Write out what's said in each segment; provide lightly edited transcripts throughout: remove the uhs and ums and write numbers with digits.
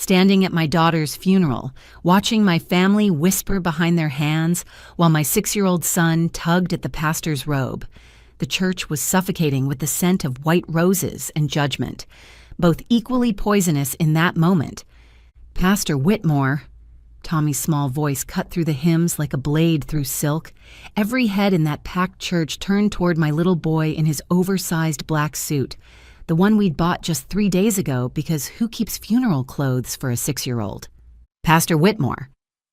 standing at my daughter's funeral, watching my family whisper behind their hands while my 6-year-old son tugged at the pastor's robe. The church was suffocating with the scent of white roses and judgment, both equally poisonous in that moment. Pastor Whitmore, Tommy's small voice cut through the hymns like a blade through silk. Every head in that packed church turned toward my little boy in his oversized black suit, the one we'd bought just 3 days ago because who keeps funeral clothes for a 6-year-old? Pastor Whitmore,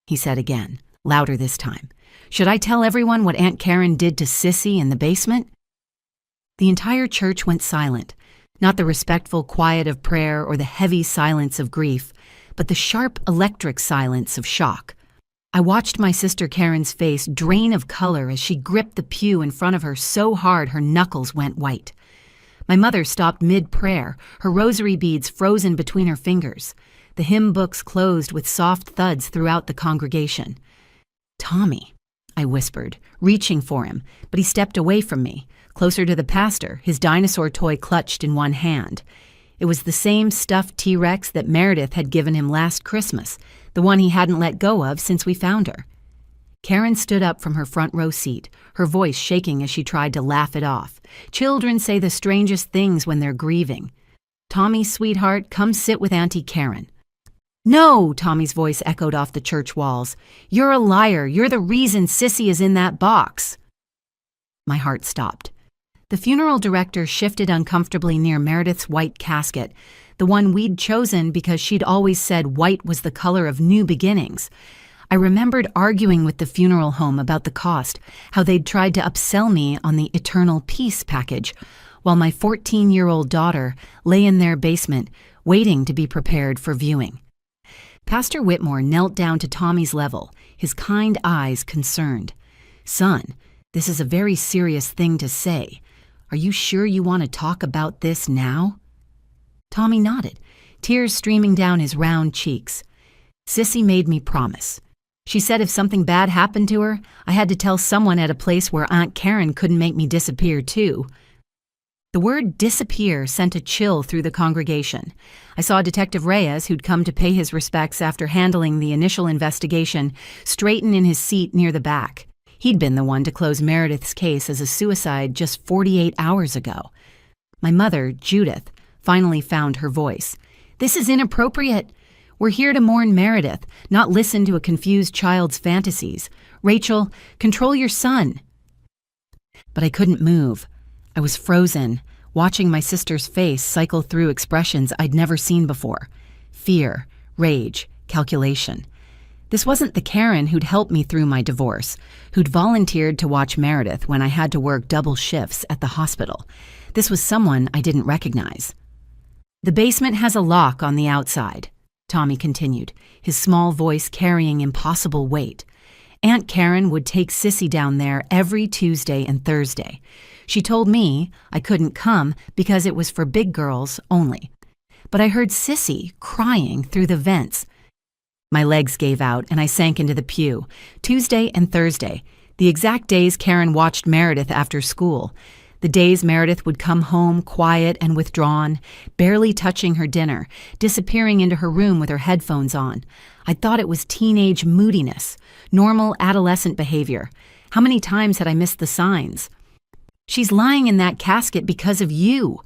he said again, louder this time. Should I tell everyone what Aunt Karen did to Sissy in the basement? The entire church went silent, not the respectful quiet of prayer or the heavy silence of grief, but the sharp electric silence of shock. I watched my sister Karen's face drain of color as she gripped the pew in front of her so hard her knuckles went white. My mother stopped mid-prayer, her rosary beads frozen between her fingers. The hymn books closed with soft thuds throughout the congregation. "Tommy," I whispered, reaching for him, but he stepped away from me, closer to the pastor, his dinosaur toy clutched in one hand. It was the same stuffed T-Rex that Meredith had given him last Christmas, the one he hadn't let go of since we found her. Karen stood up from her front row seat, her voice shaking as she tried to laugh it off. Children say the strangest things when they're grieving. "Tommy, sweetheart, come sit with Auntie Karen." "No," Tommy's voice echoed off the church walls. "You're a liar. You're the reason Sissy is in that box." My heart stopped. The funeral director shifted uncomfortably near Meredith's white casket, the one we'd chosen because she'd always said white was the color of new beginnings. I remembered arguing with the funeral home about the cost, how they'd tried to upsell me on the Eternal Peace package, while my 14-year-old daughter lay in their basement, waiting to be prepared for viewing. Pastor Whitmore knelt down to Tommy's level, his kind eyes concerned. "Son, this is a very serious thing to say. Are you sure you want to talk about this now?" Tommy nodded, tears streaming down his round cheeks. "Sissy made me promise. She said if something bad happened to her, I had to tell someone at a place where Aunt Karen couldn't make me disappear too." The word disappear sent a chill through the congregation. I saw Detective Reyes, who'd come to pay his respects after handling the initial investigation, straighten in his seat near the back. He'd been the one to close Meredith's case as a suicide just 48 hours ago. My mother, Judith, finally found her voice. "This is inappropriate. We're here to mourn Meredith, not listen to a confused child's fantasies. Rachel, control your son." But I couldn't move. I was frozen, watching my sister's face cycle through expressions I'd never seen before. Fear, rage, calculation. This wasn't the Karen who'd helped me through my divorce, who'd volunteered to watch Meredith when I had to work double shifts at the hospital. This was someone I didn't recognize. "The basement has a lock on the outside," Tommy continued, his small voice carrying impossible weight. "Aunt Karen would take Sissy down there every Tuesday and Thursday. She told me I couldn't come because it was for big girls only. But I heard Sissy crying through the vents." My legs gave out and I sank into the pew. Tuesday and Thursday, the exact days Karen watched Meredith after school. The days Meredith would come home quiet and withdrawn, barely touching her dinner, disappearing into her room with her headphones on. I thought it was teenage moodiness, normal adolescent behavior. How many times had I missed the signs? "She's lying in that casket because of you."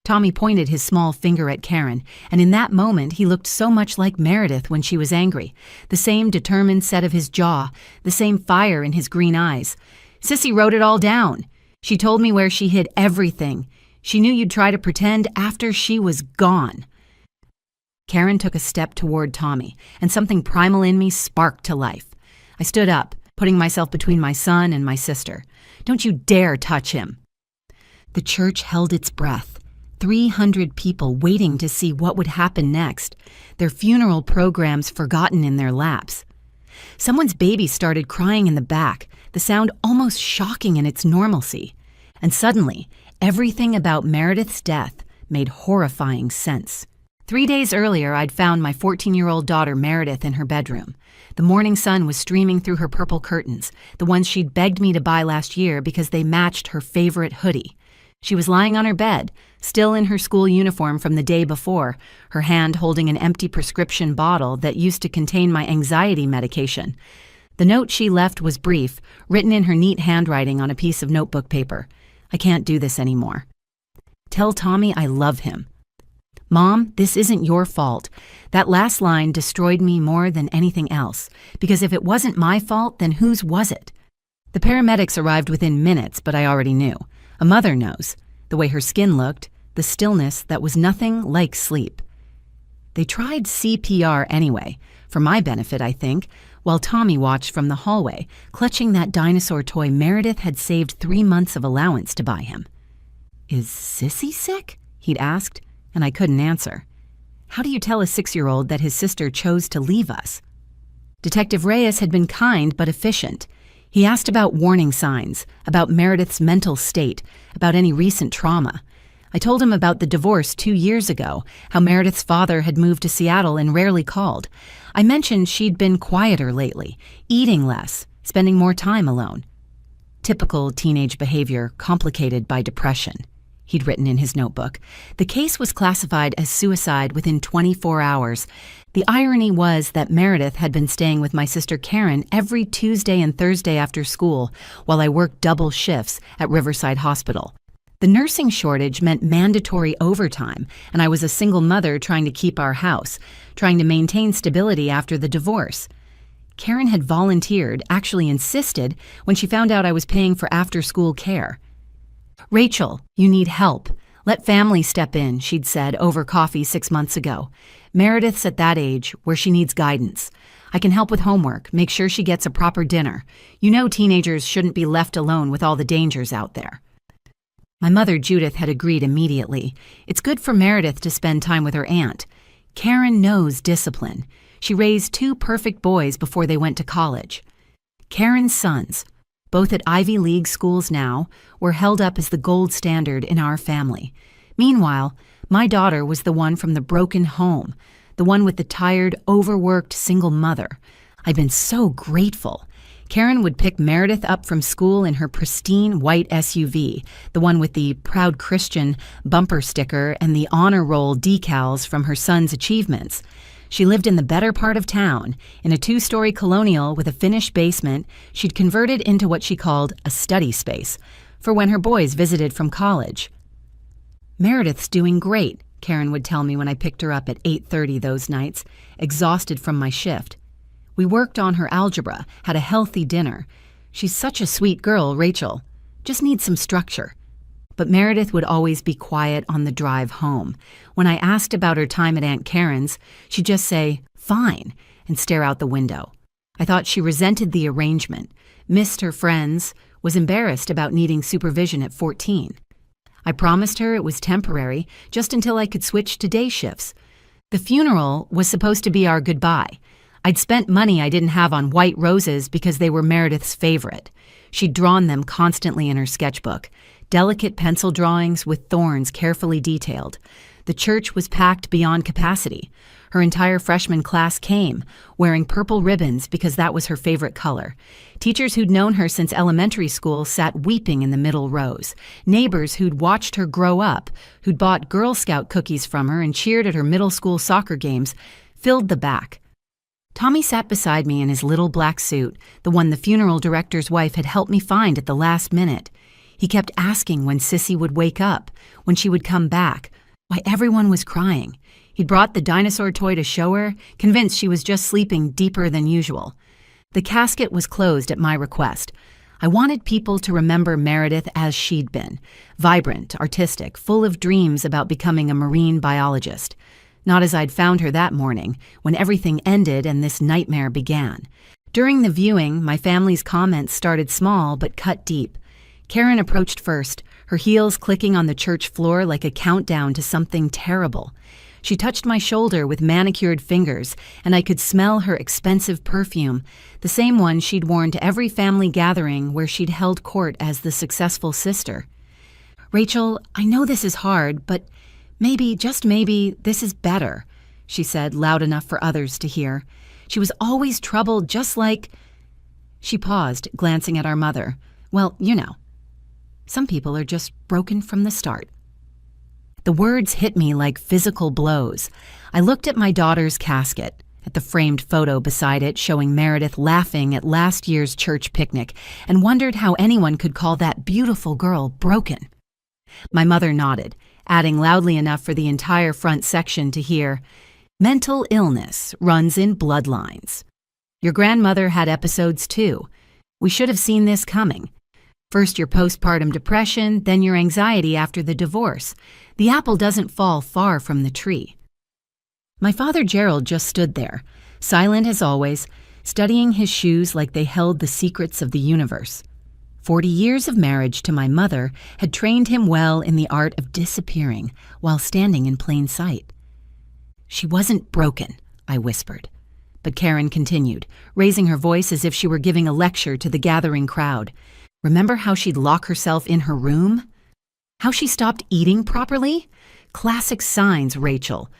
Tommy pointed his small finger at Karen, and in that moment he looked so much like Meredith when she was angry. The same determined set of his jaw, the same fire in his green eyes. "Sissy wrote it all down. She told me where she hid everything. She knew you'd try to pretend after she was gone." Karen took a step toward Tommy, and something primal in me sparked to life. I stood up, putting myself between my son and my sister. "Don't you dare touch him." The church held its breath. 300 people waiting to see what would happen next, their funeral programs forgotten in their laps. Someone's baby started crying in the back, the sound almost shocking in its normalcy. And suddenly, everything about Meredith's death made horrifying sense. 3 days earlier, I'd found my 14-year-old daughter Meredith in her bedroom. The morning sun was streaming through her purple curtains, the ones she'd begged me to buy last year because they matched her favorite hoodie. She was lying on her bed, still in her school uniform from the day before, her hand holding an empty prescription bottle that used to contain my anxiety medication. The note she left was brief, written in her neat handwriting on a piece of notebook paper. I can't do this anymore. Tell Tommy I love him. Mom, this isn't your fault. That last line destroyed me more than anything else, because if it wasn't my fault, then whose was it? The paramedics arrived within minutes, but I already knew. A mother knows. The way her skin looked, the stillness that was nothing like sleep. They tried CPR anyway, for my benefit, I think, while Tommy watched from the hallway, clutching that dinosaur toy Meredith had saved 3 months of allowance to buy him. Is Sissy sick? He'd asked, and I couldn't answer. How do you tell a 6-year-old that his sister chose to leave us? Detective Reyes had been kind but efficient. He asked about warning signs, about Meredith's mental state, about any recent trauma. I told him about the divorce 2 years ago, how Meredith's father had moved to Seattle and rarely called. I mentioned she'd been quieter lately, eating less, spending more time alone. Typical teenage behavior complicated by depression, he'd written in his notebook. The case was classified as suicide within 24 hours. The irony was that Meredith had been staying with my sister Karen every Tuesday and Thursday after school while I worked double shifts at Riverside Hospital. The nursing shortage meant mandatory overtime, and I was a single mother trying to keep our house, trying to maintain stability after the divorce. Karen had volunteered, actually insisted, when she found out I was paying for after-school care. Rachel, you need help. Let family step in, she'd said over coffee 6 months ago. Meredith's at that age where she needs guidance. I can help with homework, make sure she gets a proper dinner. You know teenagers shouldn't be left alone with all the dangers out there. My mother, Judith, had agreed immediately. It's good for Meredith to spend time with her aunt. Karen knows discipline. She raised 2 perfect boys before they went to college. Karen's sons, both at Ivy League schools now, were held up as the gold standard in our family. Meanwhile, my daughter was the one from the broken home, the one with the tired, overworked single mother. I'd been so grateful. Karen would pick Meredith up from school in her pristine white SUV, the one with the Proud Christian bumper sticker and the honor roll decals from her son's achievements. She lived in the better part of town, in a 2-story colonial with a finished basement she'd converted into what she called a study space, for when her boys visited from college. Meredith's doing great, Karen would tell me when I picked her up at 8:30 those nights, exhausted from my shift. We worked on her algebra, had a healthy dinner. She's such a sweet girl, Rachel. Just needs some structure. But Meredith would always be quiet on the drive home. When I asked about her time at Aunt Karen's, she'd just say, "Fine," and stare out the window. I thought she resented the arrangement, missed her friends, was embarrassed about needing supervision at 14. I promised her it was temporary, just until I could switch to day shifts. The funeral was supposed to be our goodbye. I'd spent money I didn't have on white roses because they were Meredith's favorite. She'd drawn them constantly in her sketchbook, delicate pencil drawings with thorns carefully detailed. The church was packed beyond capacity. Her entire freshman class came, wearing purple ribbons because that was her favorite color. Teachers who'd known her since elementary school sat weeping in the middle rows. Neighbors who'd watched her grow up, who'd bought Girl Scout cookies from her and cheered at her middle school soccer games, filled the back. Tommy sat beside me in his little black suit, the one the funeral director's wife had helped me find at the last minute. He kept asking when Sissy would wake up, when she would come back, why everyone was crying. He'd brought the dinosaur toy to show her, convinced she was just sleeping deeper than usual. The casket was closed at my request. I wanted people to remember Meredith as she'd been, vibrant, artistic, full of dreams about becoming a marine biologist. Not as I'd found her that morning, when everything ended and this nightmare began. During the viewing, my family's comments started small but cut deep. Karen approached first, her heels clicking on the church floor like a countdown to something terrible. She touched my shoulder with manicured fingers, and I could smell her expensive perfume, the same one she'd worn to every family gathering where she'd held court as the successful sister. "Rachel, I know this is hard, but maybe, just maybe, this is better," she said, loud enough for others to hear. "She was always troubled, just like—" She paused, glancing at our mother. "Well, you know." Some people are just broken from the start. The words hit me like physical blows. I looked at my daughter's casket, at the framed photo beside it showing Meredith laughing at last year's church picnic, and wondered how anyone could call that beautiful girl broken. My mother nodded, adding loudly enough for the entire front section to hear, "Mental illness runs in bloodlines. Your grandmother had episodes too. We should have seen this coming. First your postpartum depression, then your anxiety after the divorce. The apple doesn't fall far from the tree." My father Gerald just stood there, silent as always, studying his shoes like they held the secrets of the universe. 40 years of marriage to my mother had trained him well in the art of disappearing while standing in plain sight. "She wasn't broken," I whispered. But Karen continued, raising her voice as if she were giving a lecture to the gathering crowd. "Remember how she'd lock herself in her room? How she stopped eating properly? Classic signs, Rachel.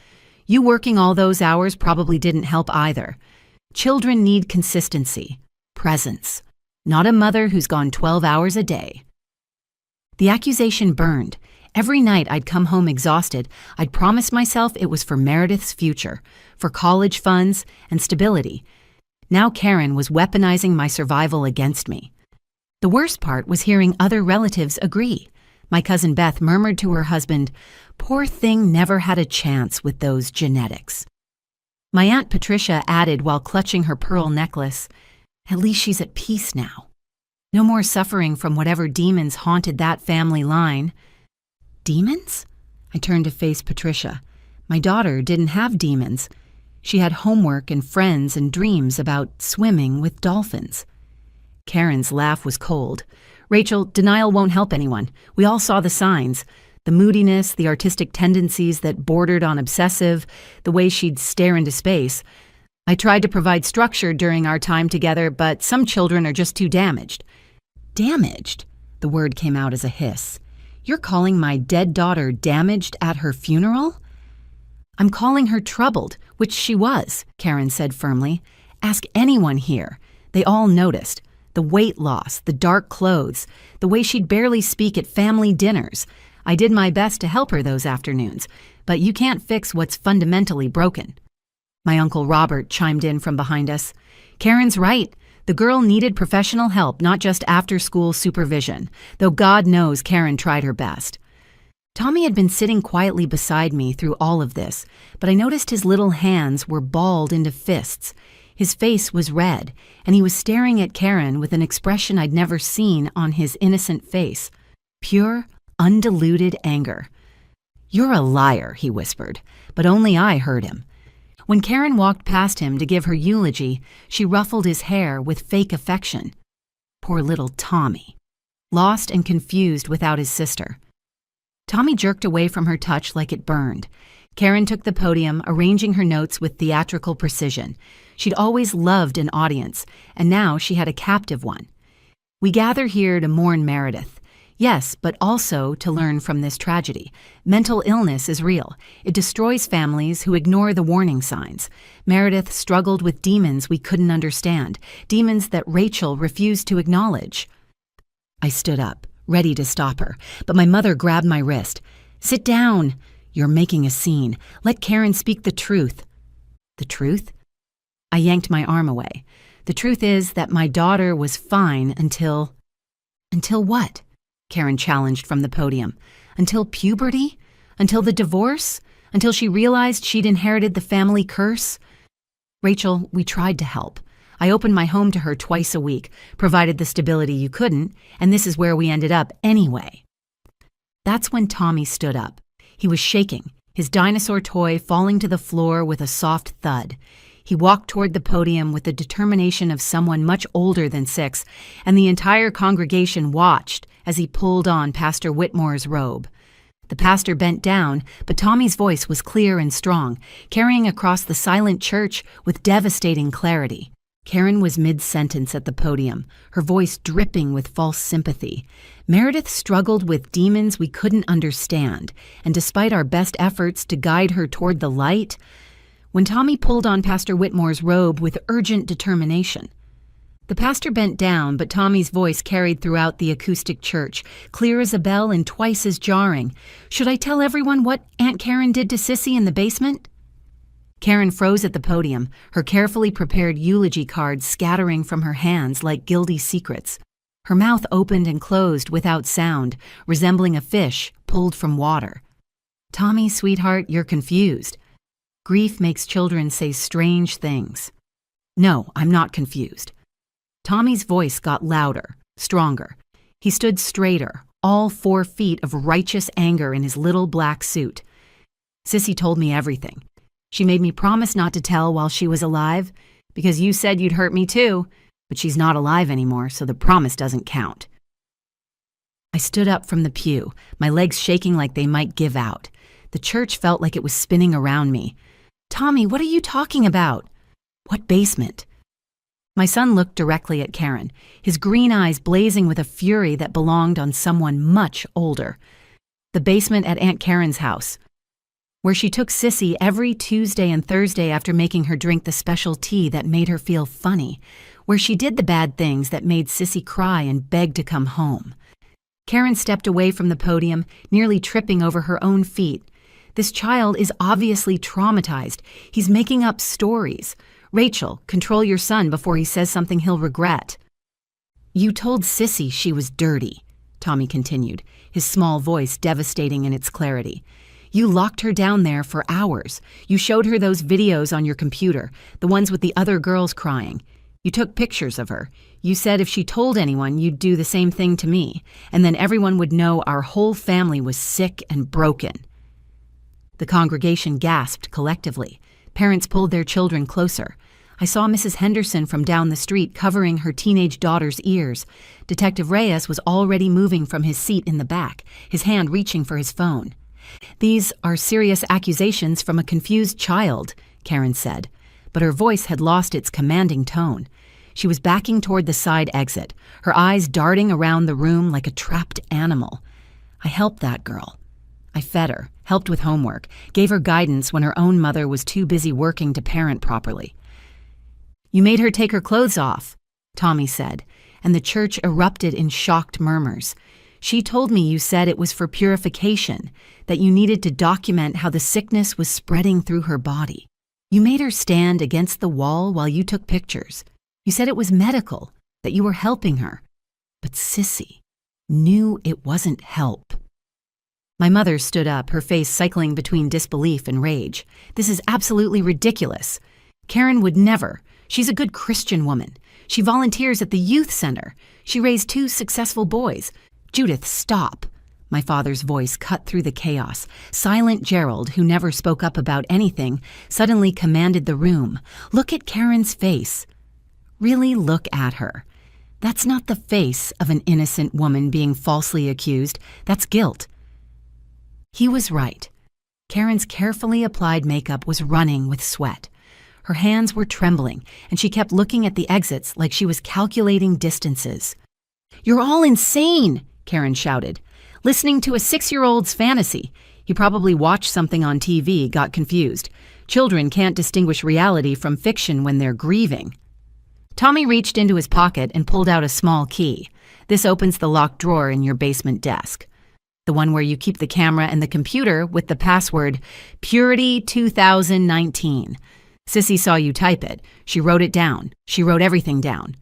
You working all those hours probably didn't help either. Children need consistency, presence, not a mother who's gone 12 hours a day." The accusation burned. Every night I'd come home exhausted, I'd promise myself it was for Meredith's future, for college funds and stability. Now Karen was weaponizing my survival against me. The worst part was hearing other relatives agree. My cousin Beth murmured to her husband, "Poor thing never had a chance with those genetics." My Aunt Patricia added while clutching her pearl necklace, "At least she's at peace now. No more suffering from whatever demons haunted that family line." Demons? I turned to face Patricia. My daughter didn't have demons. She had homework and friends and dreams about swimming with dolphins. Karen's laugh was cold. "Rachel, denial won't help anyone. We all saw the signs. The moodiness, the artistic tendencies that bordered on obsessive, the way she'd stare into space. I tried to provide structure during our time together, but some children are just too damaged." "Damaged?" The word came out as a hiss. "You're calling my dead daughter damaged at her funeral?" "I'm calling her troubled, which she was," Karen said firmly. "Ask anyone here. They all noticed. The weight loss, the dark clothes, the way she'd barely speak at family dinners. I did my best to help her those afternoons, but you can't fix what's fundamentally broken." My Uncle Robert chimed in from behind us. "Karen's right. The girl needed professional help, not just after-school supervision, though God knows Karen tried her best." Tommy had been sitting quietly beside me through all of this, but I noticed his little hands were balled into fists. His face was red, and he was staring at Karen with an expression I'd never seen on his innocent face. Pure, undiluted anger. "You're a liar," he whispered, but only I heard him. When Karen walked past him to give her eulogy, she ruffled his hair with fake affection. Poor little Tommy. Lost and confused without his sister. Tommy jerked away from her touch like it burned. Karen took the podium, arranging her notes with theatrical precision. She'd always loved an audience, and now she had a captive one. "We gather here to mourn Meredith. Yes, but also to learn from this tragedy. Mental illness is real. It destroys families who ignore the warning signs. Meredith struggled with demons we couldn't understand, demons that Rachel refused to acknowledge." I stood up, ready to stop her, but my mother grabbed my wrist. "Sit down. You're making a scene. Let Karen speak the truth." "The truth?" I yanked my arm away. "The truth is that my daughter was fine until..." "Until what?" Karen challenged from the podium. "Until puberty? Until the divorce? Until she realized she'd inherited the family curse?" "Rachel, we tried to help. I opened my home to her twice a week, provided the stability you couldn't, and this is where we ended up anyway." That's when Tommy stood up. He was shaking, his dinosaur toy falling to the floor with a soft thud. He walked toward the podium with the determination of someone much older than 6, and the entire congregation watched as he pulled on Pastor Whitmore's robe. The pastor bent down, but Tommy's voice was clear and strong, carrying across the silent church with devastating clarity. Karen was mid-sentence at the podium, her voice dripping with false sympathy. Meredith struggled with demons we couldn't understand, and despite our best efforts to guide her toward the light, when Tommy pulled on Pastor Whitmore's robe with urgent determination, The pastor bent down, but Tommy's voice carried throughout the acoustic church, clear as a bell and twice as jarring. "Should I tell everyone what Aunt Karen did to Sissy in the basement?" Karen froze at the podium, her carefully prepared eulogy cards scattering from her hands like guilty secrets. Her mouth opened and closed without sound, resembling a fish pulled from water. "Tommy, sweetheart, you're confused. Grief makes children say strange things." "No, I'm not confused." Tommy's voice got louder, stronger. He stood straighter, all 4 feet of righteous anger in his little black suit. "Sissy told me everything. She made me promise not to tell while she was alive, because you said you'd hurt me too, but she's not alive anymore, so the promise doesn't count." I stood up from the pew, my legs shaking like they might give out. The church felt like it was spinning around me. "Tommy, what are you talking about?" "What basement?" My son looked directly at Karen, his green eyes blazing with a fury that belonged on someone much older. "The basement at Aunt Karen's house, where she took Sissy every Tuesday and Thursday after making her drink the special tea that made her feel funny, where she did the bad things that made Sissy cry and beg to come home." Karen stepped away from the podium, nearly tripping over her own feet. "This child is obviously traumatized. He's making up stories. Rachel, control your son before he says something he'll regret." "You told Sissy she was dirty," Tommy continued, his small voice devastating in its clarity. "You locked her down there for hours. You showed her those videos on your computer, the ones with the other girls crying. You took pictures of her. You said if she told anyone, you'd do the same thing to me, and then everyone would know our whole family was sick and broken." The congregation gasped collectively. Parents pulled their children closer. I saw Mrs. Henderson from down the street covering her teenage daughter's ears. Detective Reyes was already moving from his seat in the back, his hand reaching for his phone. "These are serious accusations from a confused child," Karen said, but her voice had lost its commanding tone. She was backing toward the side exit, her eyes darting around the room like a trapped animal. I helped that girl. I fed her, helped with homework, gave her guidance when her own mother was too busy working to parent properly. "You made her take her clothes off," Tommy said, and the church erupted in shocked murmurs. "She told me you said it was for purification, that you needed to document how the sickness was spreading through her body. You made her stand against the wall while you took pictures. You said it was medical, that you were helping her. But Sissy knew it wasn't help." My mother stood up, her face cycling between disbelief and rage. "This is absolutely ridiculous. Karen would never. She's a good Christian woman. She volunteers at the youth center. She raised 2 successful boys. Judith, stop." My father's voice cut through the chaos. Silent Gerald, who never spoke up about anything, suddenly commanded the room. "Look at Karen's face. Really look at her. That's not the face of an innocent woman being falsely accused. That's guilt." He was right. Karen's carefully applied makeup was running with sweat. Her hands were trembling, and she kept looking at the exits like she was calculating distances. "You're all insane," Karen shouted. "Listening to a 6-year-old's fantasy. He probably watched something on TV, got confused. Children can't distinguish reality from fiction when they're grieving." Tommy reached into his pocket and pulled out a small key. "This opens the locked drawer in your basement desk. The one where you keep the camera and the computer with the password Purity 2019. Sissy saw you type it. She wrote it down. She wrote everything down."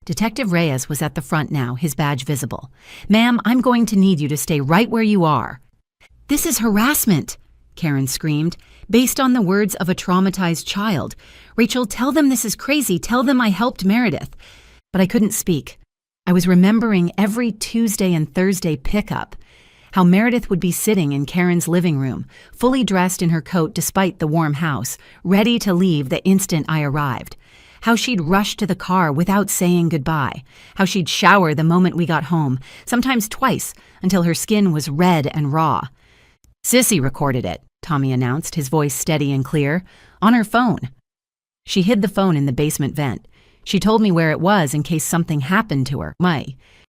Detective Reyes was at the front now, his badge visible. "Ma'am, I'm going to need you to stay right where you are." "This is harassment," Karen screamed, "based on the words of a traumatized child. Rachel, tell them this is crazy. Tell them I helped Meredith." But I couldn't speak. I was remembering every Tuesday and Thursday pickup. How Meredith would be sitting in Karen's living room, fully dressed in her coat despite the warm house, ready to leave the instant I arrived. How she'd rush to the car without saying goodbye. How she'd shower the moment we got home, sometimes twice, until her skin was red and raw. "Sissy recorded it," Tommy announced, his voice steady and clear, "on her phone." She hid the phone in the basement vent. She told me where it was in case something happened to her.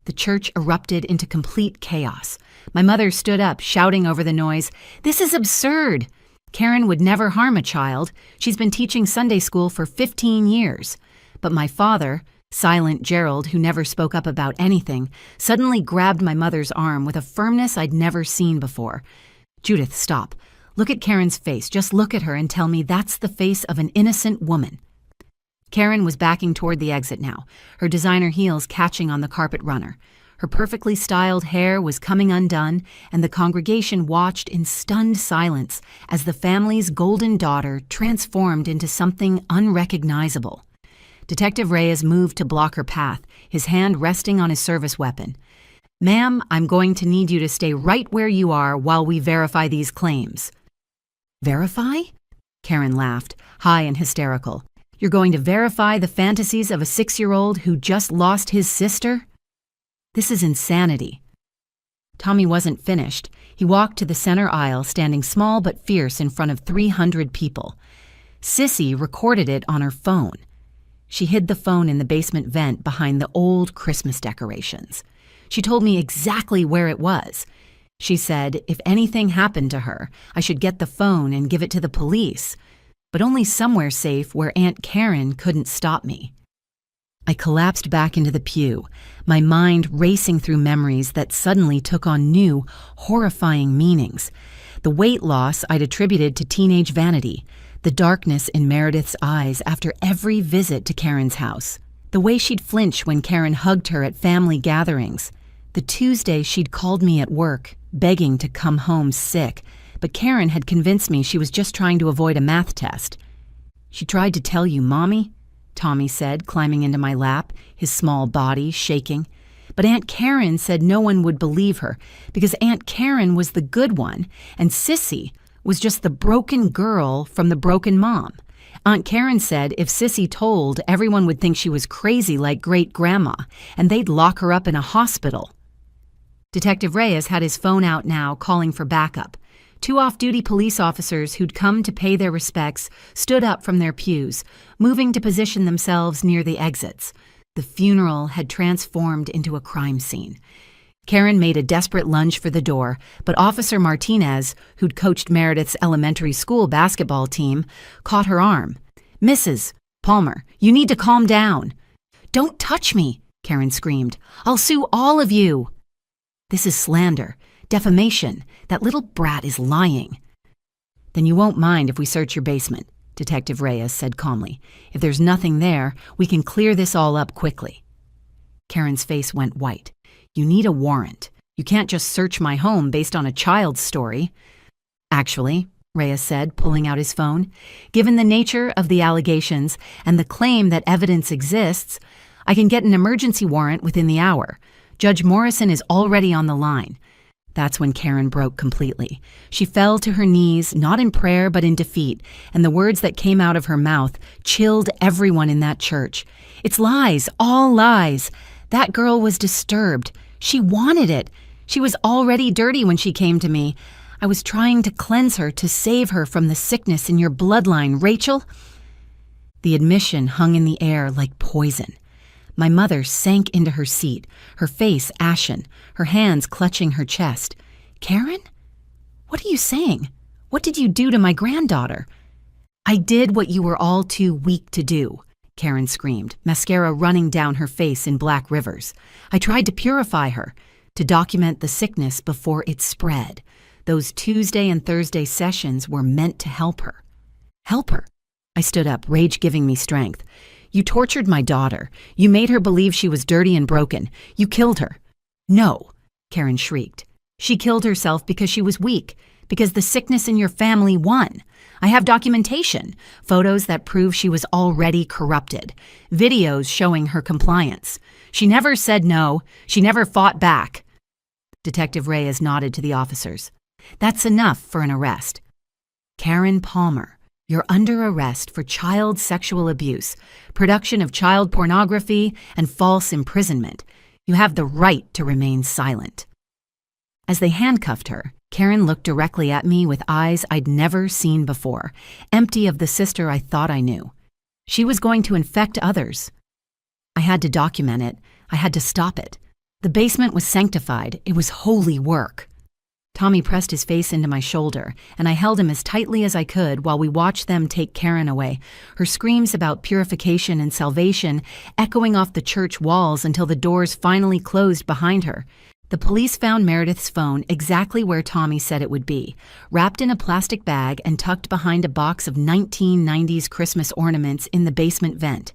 The church erupted into complete chaos. My mother stood up, shouting over the noise, "This is absurd! Karen would never harm a child. She's been teaching Sunday school for 15 years. But my father, Silent Gerald, who never spoke up about anything, suddenly grabbed my mother's arm with a firmness I'd never seen before. "Judith, stop. Look at Karen's face. Just look at her and tell me that's the face of an innocent woman." Karen was backing toward the exit now, her designer heels catching on the carpet runner. Her perfectly styled hair was coming undone, and the congregation watched in stunned silence as the family's golden daughter transformed into something unrecognizable. Detective Reyes moved to block her path, his hand resting on his service weapon. "Ma'am, I'm going to need you to stay right where you are while we verify these claims." "Verify?" Karen laughed, high and hysterical. "You're going to verify the fantasies of a 6-year-old who just lost his sister? This is insanity." Tommy wasn't finished. He walked to the center aisle, standing small but fierce in front of 300 people. Sissy recorded it on her phone. She hid the phone in the basement vent behind the old Christmas decorations. She told me exactly where it was. She said if anything happened to her, I should get the phone and give it to the police, but only somewhere safe where Aunt Karen couldn't stop me. I collapsed back into the pew, my mind racing through memories that suddenly took on new, horrifying meanings. The weight loss I'd attributed to teenage vanity, the darkness in Meredith's eyes after every visit to Karen's house, the way she'd flinch when Karen hugged her at family gatherings, the Tuesday she'd called me at work, begging to come home sick, but Karen had convinced me she was just trying to avoid a math test. "She tried to tell you, Mommy?" Tommy said, climbing into my lap, his small body shaking. But Aunt Karen said no one would believe her because Aunt Karen was the good one and Sissy was just the broken girl from the broken mom. Aunt Karen said if Sissy told, everyone would think she was crazy like great-grandma, and they'd lock her up in a hospital. Detective Reyes had his phone out now, calling for backup. 2 off-duty police officers who'd come to pay their respects stood up from their pews, moving to position themselves near the exits. The funeral had transformed into a crime scene. Karen made a desperate lunge for the door, but Officer Martinez, who'd coached Meredith's elementary school basketball team, caught her arm. "Mrs. Palmer, you need to calm down." "Don't touch me," Karen screamed. "I'll sue all of you." "This is slander, defamation. That little brat is lying." "Then you won't mind if we search your basement," Detective Reyes said calmly. "If there's nothing there, we can clear this all up quickly." Karen's face went white. "You need a warrant. You can't just search my home based on a child's story." "Actually," Reyes said, pulling out his phone, "given the nature of the allegations and the claim that evidence exists, I can get an emergency warrant within the hour. Judge Morrison is already on the line." That's when Karen broke completely. She fell to her knees, not in prayer but in defeat, and the words that came out of her mouth chilled everyone in that church. "It's lies, all lies. That girl was disturbed. She wanted it. She was already dirty when she came to me. I was trying to cleanse her, to save her from the sickness in your bloodline, Rachel." The admission hung in the air like poison. My mother sank into her seat, her face ashen, her hands clutching her chest. "Karen? What are you saying? What did you do to my granddaughter?" "I did what you were all too weak to do," Karen screamed, mascara running down her face in black rivers. "I tried to purify her, to document the sickness before it spread. Those Tuesday and Thursday sessions were meant to help her." "Help her?" I stood up, rage giving me strength. "You tortured my daughter. You made her believe she was dirty and broken. You killed her." "No," Karen shrieked. "She killed herself because she was weak, because the sickness in your family won. I have documentation, photos that prove she was already corrupted, videos showing her compliance. She never said no. She never fought back." Detective Reyes nodded to the officers. "That's enough for an arrest. Karen Palmer, you're under arrest for child sexual abuse, production of child pornography, and false imprisonment. You have the right to remain silent." As they handcuffed her, Karen looked directly at me with eyes I'd never seen before, empty of the sister I thought I knew. She was going to infect others. I had to document it. I had to stop it. The basement was sanctified. It was holy work. Tommy pressed his face into my shoulder, and I held him as tightly as I could while we watched them take Karen away, her screams about purification and salvation echoing off the church walls until the doors finally closed behind her. The police found Meredith's phone exactly where Tommy said it would be, wrapped in a plastic bag and tucked behind a box of 1990s Christmas ornaments in the basement vent.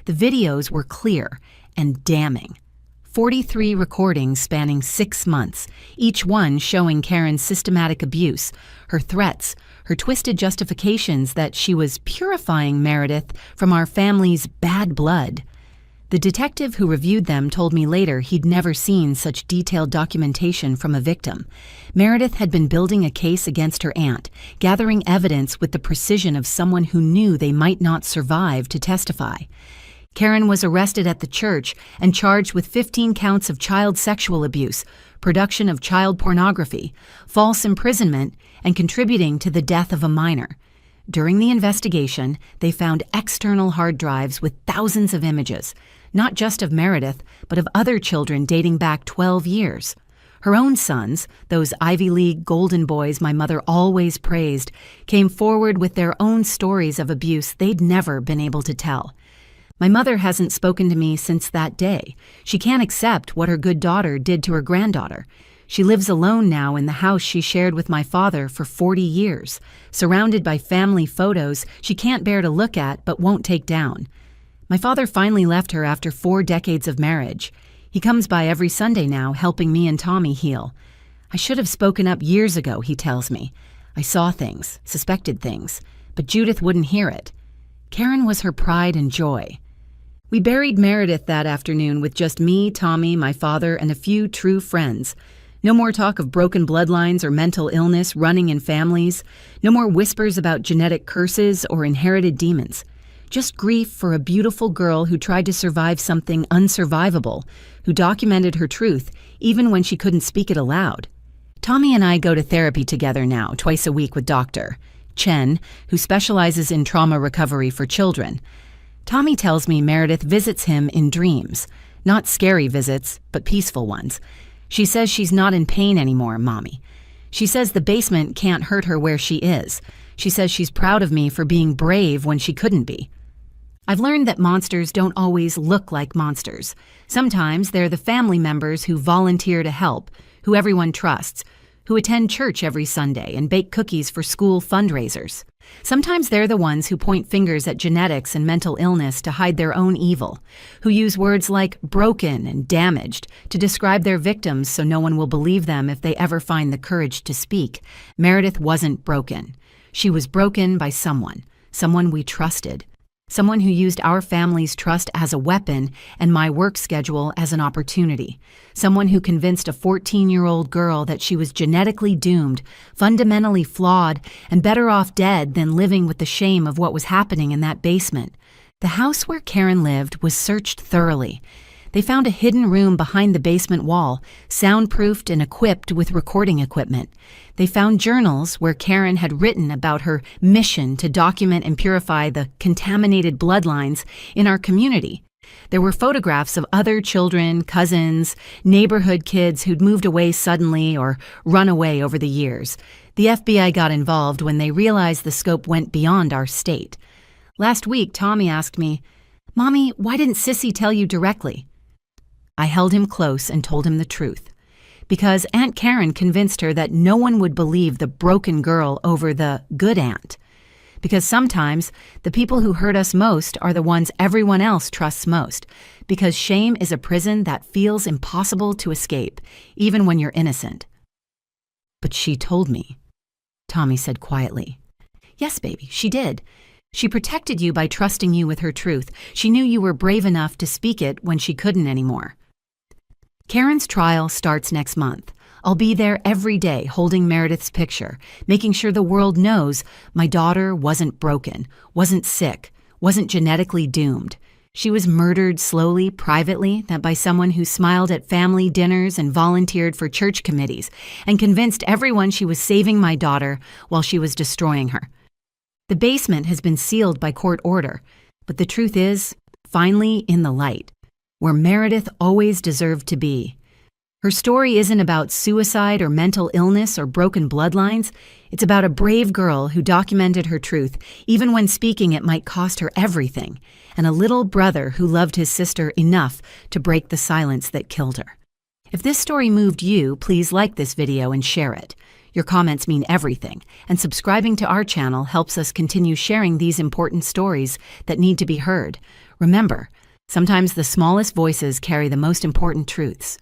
The videos were clear and damning. 43 recordings spanning 6 months, each one showing Karen's systematic abuse, her threats, her twisted justifications that she was purifying Meredith from our family's bad blood. The detective who reviewed them told me later he'd never seen such detailed documentation from a victim. Meredith had been building a case against her aunt, gathering evidence with the precision of someone who knew they might not survive to testify. Karen was arrested at the church and charged with 15 counts of child sexual abuse, production of child pornography, false imprisonment, and contributing to the death of a minor. During the investigation, they found external hard drives with thousands of images, not just of Meredith, but of other children dating back 12 years. Her own sons, those Ivy League golden boys my mother always praised, came forward with their own stories of abuse they'd never been able to tell. My mother hasn't spoken to me since that day. She can't accept what her good daughter did to her granddaughter. She lives alone now in the house she shared with my father for 40 years, surrounded by family photos she can't bear to look at but won't take down. My father finally left her after 4 decades of marriage. He comes by every Sunday now, helping me and Tommy heal. I should have spoken up years ago, he tells me. I saw things, suspected things, but Judith wouldn't hear it. Karen was her pride and joy. We buried Meredith that afternoon with just me, Tommy, my father, and a few true friends. No more talk of broken bloodlines or mental illness running in families. No more whispers about genetic curses or inherited demons. Just grief for a beautiful girl who tried to survive something unsurvivable, who documented her truth even when she couldn't speak it aloud. Tommy and I go to therapy together now, twice a week with Dr. Chen, who specializes in trauma recovery for children. Tommy tells me Meredith visits him in dreams. Not scary visits, but peaceful ones. She says she's not in pain anymore, Mommy. She says the basement can't hurt her where she is. She says she's proud of me for being brave when she couldn't be. I've learned that monsters don't always look like monsters. Sometimes they're the family members who volunteer to help, who everyone trusts, who attend church every Sunday and bake cookies for school fundraisers. Sometimes they're the ones who point fingers at genetics and mental illness to hide their own evil, who use words like broken and damaged to describe their victims so no one will believe them if they ever find the courage to speak. Meredith wasn't broken. She was broken by someone we trusted. Someone who used our family's trust as a weapon and my work schedule as an opportunity. Someone who convinced a 14-year-old girl that she was genetically doomed, fundamentally flawed, and better off dead than living with the shame of what was happening in that basement. The house where Karen lived was searched thoroughly. They found a hidden room behind the basement wall, soundproofed and equipped with recording equipment. They found journals where Karen had written about her mission to document and purify the contaminated bloodlines in our community. There were photographs of other children, cousins, neighborhood kids who'd moved away suddenly or run away over the years. The FBI got involved when they realized the scope went beyond our state. Last week, Tommy asked me, "Mommy, why didn't Sissy tell you directly?" I held him close and told him the truth. Because Aunt Karen convinced her that no one would believe the broken girl over the good aunt. Because sometimes the people who hurt us most are the ones everyone else trusts most. Because shame is a prison that feels impossible to escape, even when you're innocent. "But she told me," Tommy said quietly. "Yes, baby, she did. She protected you by trusting you with her truth. She knew you were brave enough to speak it when she couldn't anymore." Karen's trial starts next month. I'll be there every day holding Meredith's picture, making sure the world knows my daughter wasn't broken, wasn't sick, wasn't genetically doomed. She was murdered slowly, privately, by someone who smiled at family dinners and volunteered for church committees and convinced everyone she was saving my daughter while she was destroying her. The basement has been sealed by court order, but the truth is, finally in the light, where Meredith always deserved to be. Her story isn't about suicide or mental illness or broken bloodlines. It's about a brave girl who documented her truth, even when speaking it might cost her everything, and a little brother who loved his sister enough to break the silence that killed her. If this story moved you, please like this video and share it. Your comments mean everything, and subscribing to our channel helps us continue sharing these important stories that need to be heard. Remember, sometimes the smallest voices carry the most important truths.